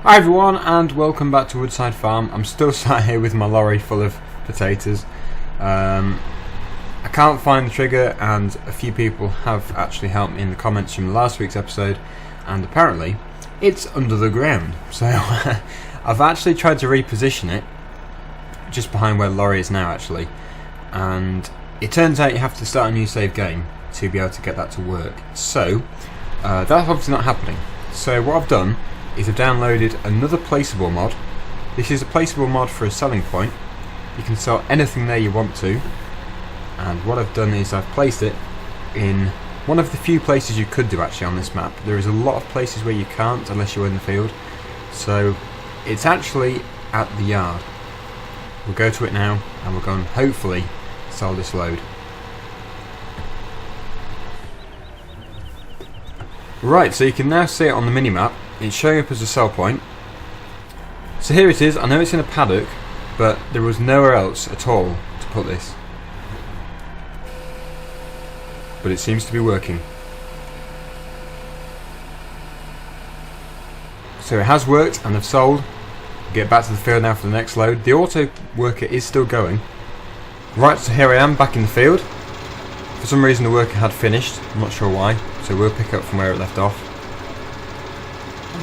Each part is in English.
Hi everyone and welcome back to Woodside Farm. I'm still sat here with my lorry full of potatoes. I can't find the trigger, and a few people have actually helped me in the comments from last week's episode, and apparently it's under the ground. So I've actually tried to reposition it just behind where the lorry is now actually, and it turns out you have to start a new save game to be able to get that to work. So that's obviously not happening. So what I've done is I've downloaded another Placeable mod. This is a Placeable mod for a selling point. You can sell anything there you want to, and what I've done is I've placed it in one of the few places you could do actually on this map. There is a lot of places where you can't unless you're in the field, so it's actually at the yard. We'll go to it now and we're going to hopefully sell this load. Right, so you can now see it on the mini-map. It's showing up as a sell point. So here it is. I know it's in a paddock, but there was nowhere else at all to put this. But it seems to be working. So it has worked and I've sold. Get back to the field now for the next load. The auto worker is still going. Right, so here I am back in the field. For some reason the worker had finished. I'm not sure why. So we'll pick up from where it left off.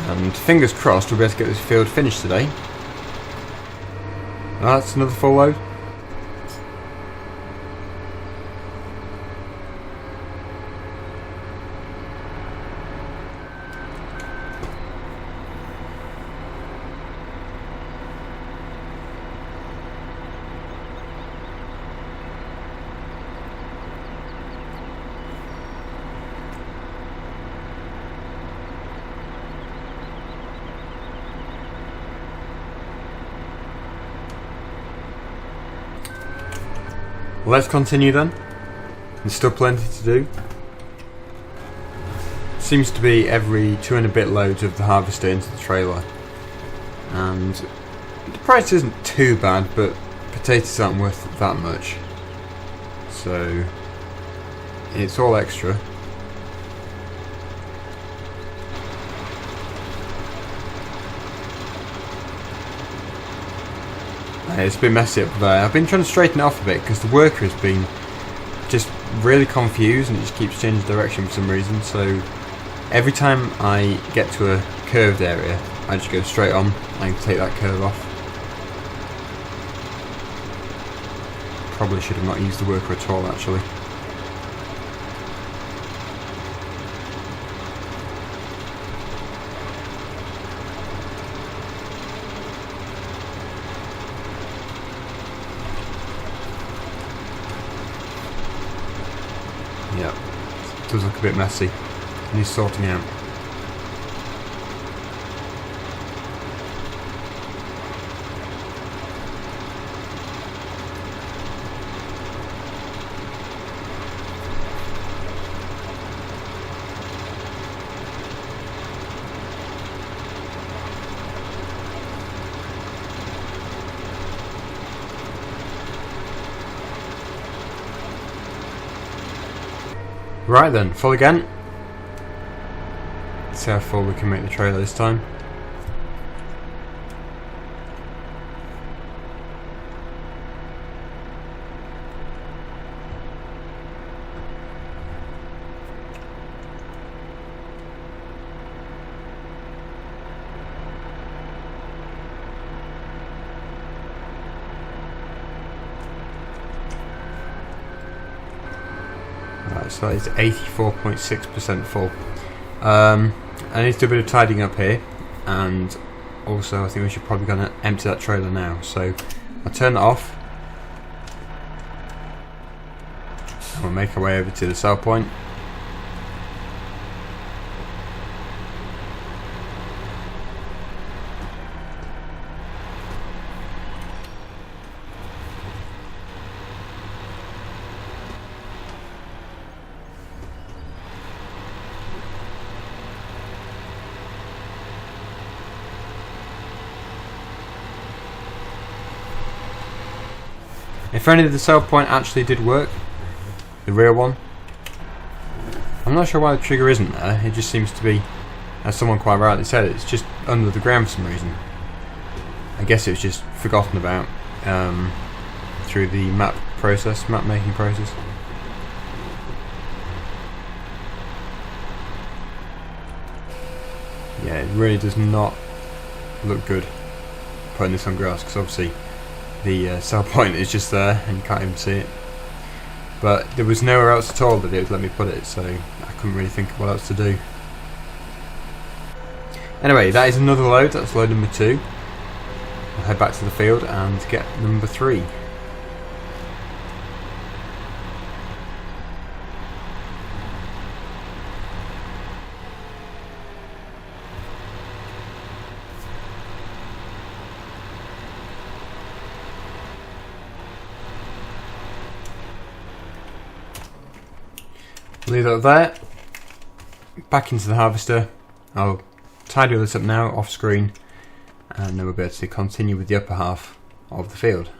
And fingers crossed we'll be able to get this field finished today. That's another full load. Let's continue then. There's still plenty to do. Seems to be every 2 and a bit loads of the harvester into the trailer. And the price isn't too bad, but potatoes aren't worth that much. So it's all extra. It's a bit messy up there. I've been trying to straighten it off a bit because the worker has been just really confused and it just keeps changing direction for some reason. So every time I get to a curved area, I just go straight on and take that curve off. Probably should have not used the worker at all actually. Yeah, it does look a bit messy. Needs sorting out. Right then, full again. Let's see how full we can make the trailer this time. So it's 84.6% full. I need to do a bit of tidying up here, and also I think we should probably go and empty that trailer now. So I'll turn that off and we'll make our way over to the sell point. If only the sell point actually did work, the rear one. I'm not sure why the trigger isn't there. It just seems to be, as someone quite rightly said, it's just under the ground for some reason. I guess it was just forgotten about through the map making process. Yeah, it really does not look good putting this on grass, because obviously the cell point is just there and you can't even see it. But there was nowhere else at all that it would let me put it, so I couldn't really think of what else to do. Anyway, that is another load. That's load number 2. I'll head back to the field and get number 3. Leave that there. Back into the harvester. I'll tidy all this up now off screen, and then we'll be able to continue with the upper half of the field.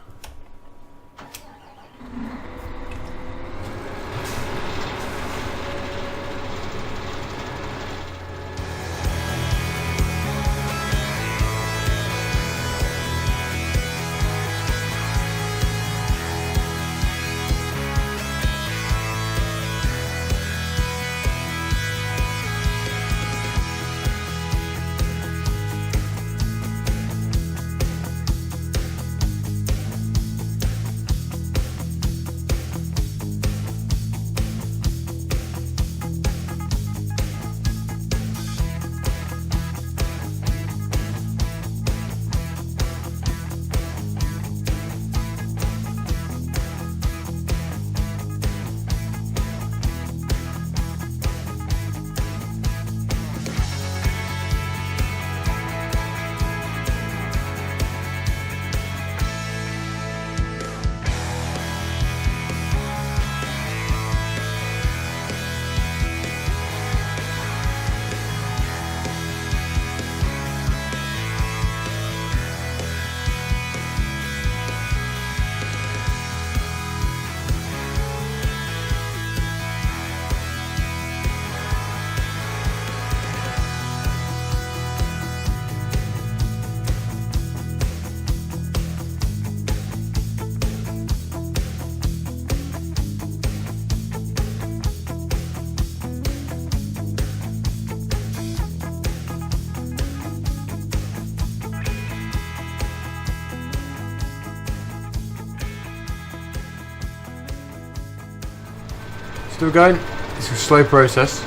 Still going. It's a slow process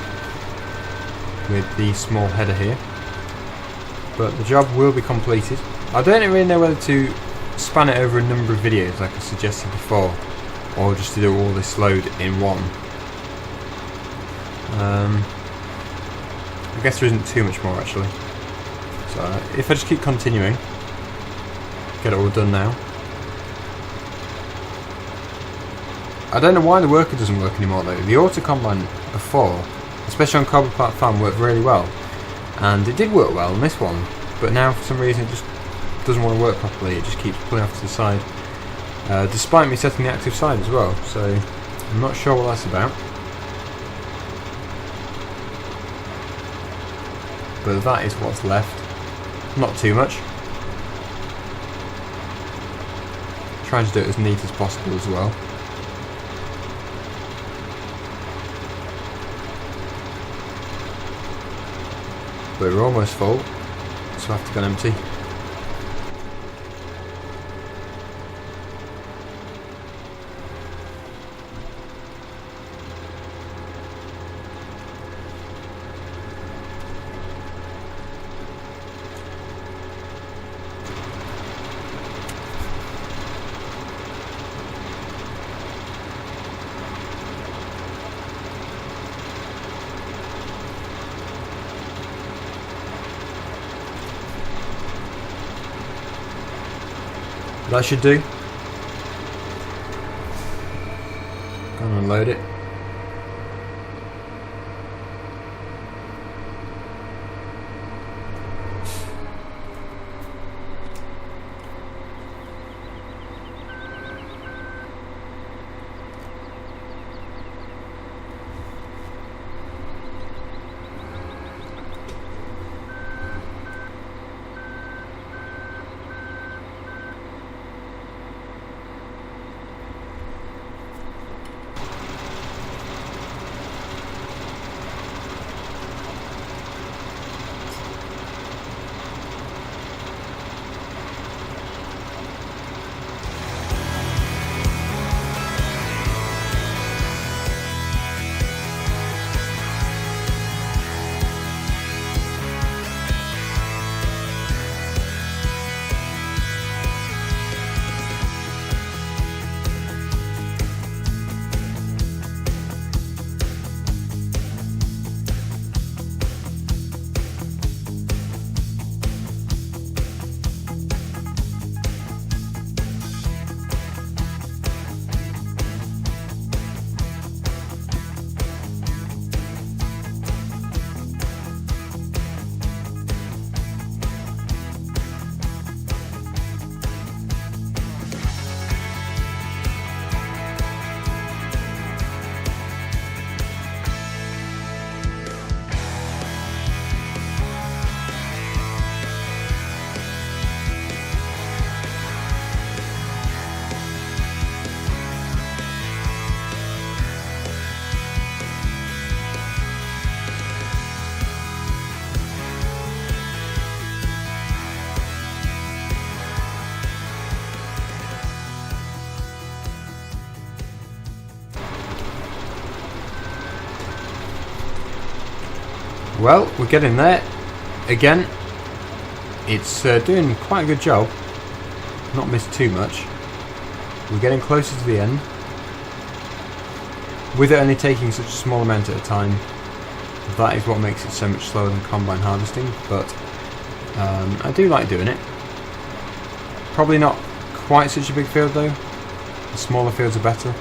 with the small header here, but the job will be completed. I don't really know whether to span it over a number of videos like I suggested before, or just to do all this load in one. I guess there isn't too much more actually, so if I just keep continuing, get it all done now. I don't know why the worker doesn't work anymore though. The auto combine before, especially on Cobbleplat Farm, worked really well, and it did work well on this one, but now for some reason it just doesn't want to work properly. It just keeps pulling off to the side, despite me setting the active side as well, so I'm not sure what that's about. But that is what's left. Not too much. Trying to do it as neat as possible as well. But we're almost full, so I have to go empty. That should do. Go and unload it. Well, we're getting there. Again, it's doing quite a good job. Not missed too much. We're getting closer to the end. With it only taking such a small amount at a time, that is what makes it so much slower than combine harvesting, but I do like doing it. Probably not quite such a big field though. The smaller fields are better.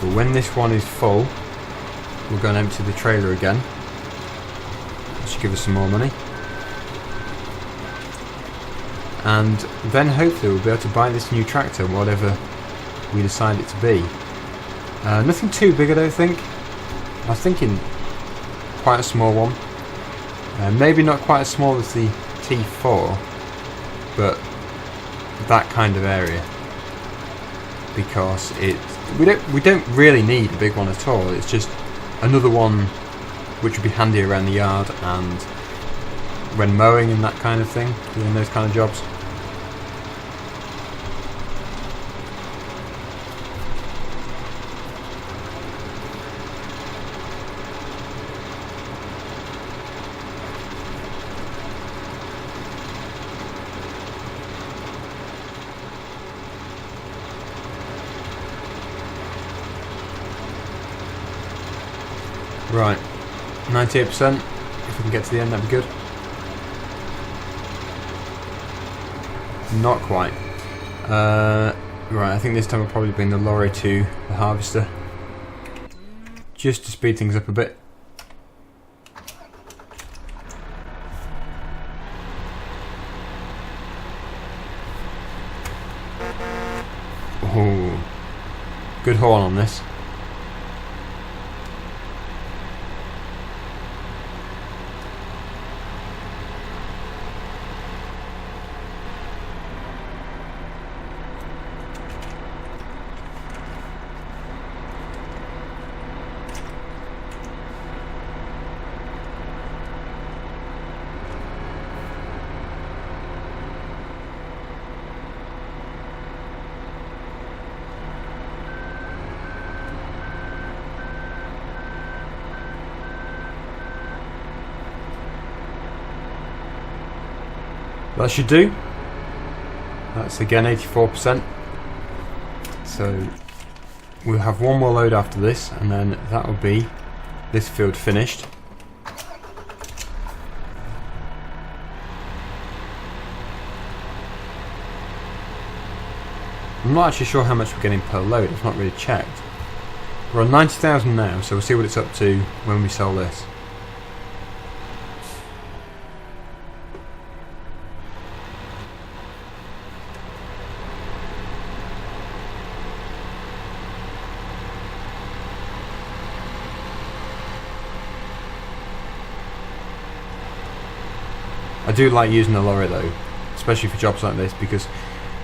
But when this one is full, we're going to empty the trailer again. That should give us some more money. And then hopefully we'll be able to buy this new tractor, whatever we decide it to be. Nothing too big I don't think. I was thinking quite a small one. Maybe not quite as small as the T4, but that kind of area. Because we don't really need a big one at all. It's just another one which would be handy around the yard and when mowing and that kind of thing, doing those kind of jobs. Right, 98%. If we can get to the end, that'd be good. Not quite. Right, I think this time we'll probably bring the lorry to the harvester, just to speed things up a bit. Oh, good horn on this. That should do. That's again 84%. So we'll have one more load after this, and then that will be this field finished. I'm not actually sure how much we're getting per load. I've not really checked. We're on 90,000 now, so we'll see what it's up to when we sell this. I do like using the lorry though, especially for jobs like this, because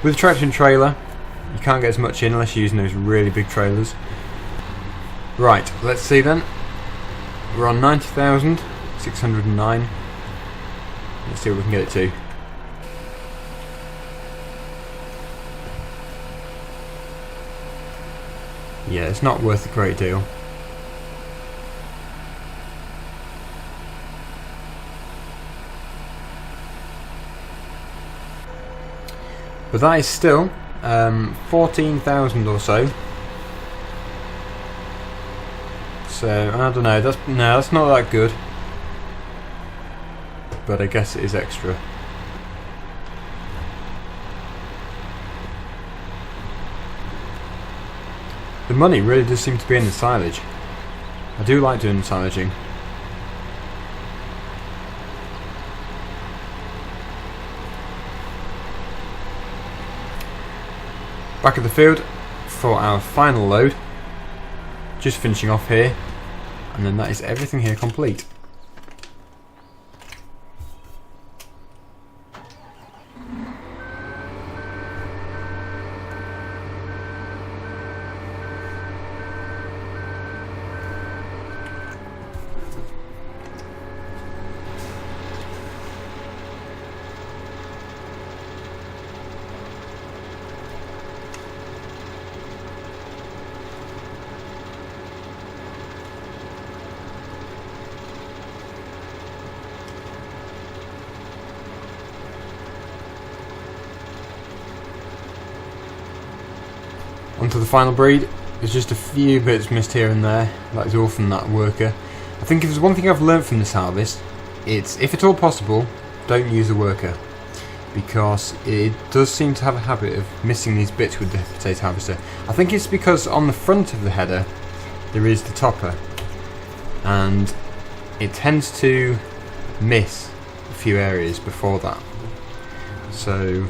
with a tractor and trailer you can't get as much in unless you're using those really big trailers. Right, let's see then. We're on 90,609. Let's see what we can get it to. Yeah, it's not worth a great deal. But that is still 14,000 or so. So I don't know. That's not that good. But I guess it is extra. The money really does seem to be in the silage. I do like doing the silaging. Back at the field for our final load. Just finishing off here, and then that is everything here complete. Onto the final breed. There's just a few bits missed here and there. That is all from that worker. I think if there's one thing I've learned from this harvest, it's, if at all possible, don't use a worker, because it does seem to have a habit of missing these bits with the potato harvester. I think it's because on the front of the header there is the topper, and it tends to miss a few areas before that. So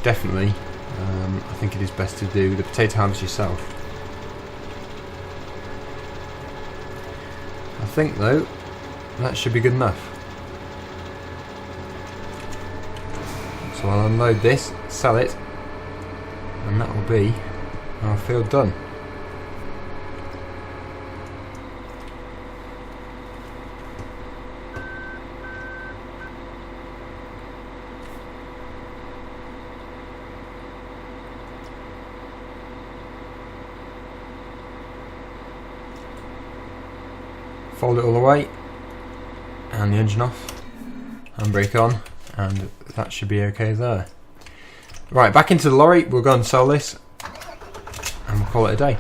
definitely I think it is best to do the potato harvest yourself. I think though that should be good enough. So I'll unload this, sell it, and that will be our field done. Fold it all away, and the engine off, handbrake on, and that should be okay there. Right, back into the lorry, we'll go and sell this, and we'll call it a day.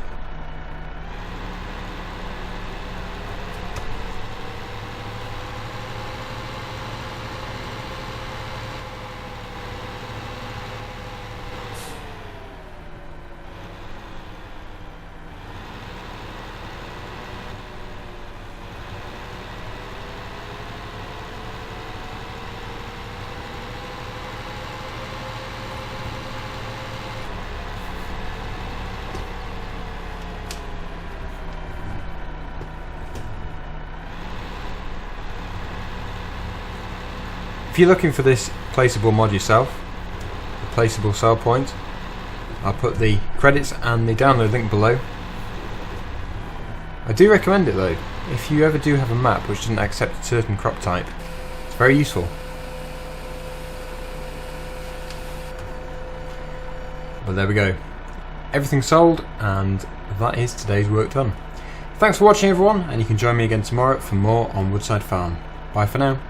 If you're looking for this placeable mod yourself, the placeable sell point, I'll put the credits and the download link below. I do recommend it though, if you ever do have a map which doesn't accept a certain crop type. It's very useful. But there we go. Everything's sold, and that is today's work done. Thanks for watching everyone, and you can join me again tomorrow for more on Woodside Farm. Bye for now.